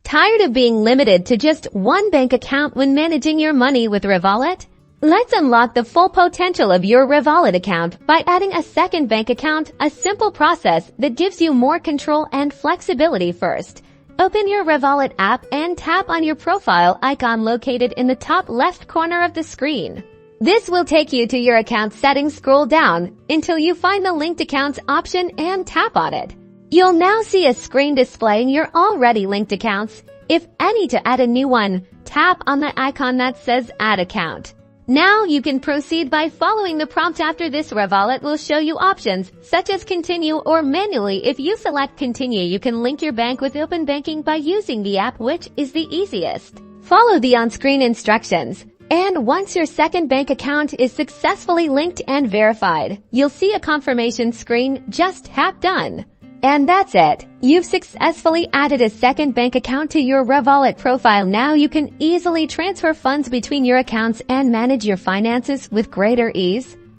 Tired of being limited to just one bank account when managing your money with Revolut? Let's unlock the full potential of your Revolut account by adding a second bank account, a simple process that gives you more control and flexibility. First, open your Revolut app and tap on your profile icon located in the top left corner of the screen. This will take you to your account settings. Scroll down until you find the linked accounts option and tap on it. You'll now see a screen displaying your already linked accounts. If any to add a new one, tap on the icon that says Add Account. Now you can proceed by following the prompt. After this, Revolut will show you options such as continue or manually. If you select continue, you can link your bank with open banking by using the app, which is the easiest. Follow the on-screen instructions. And once your second bank account is successfully linked and verified, you'll see a confirmation screen. Just tap done. And that's it. You've successfully added a second bank account to your Revolut profile. Now you can easily transfer funds between your accounts and manage your finances with greater ease.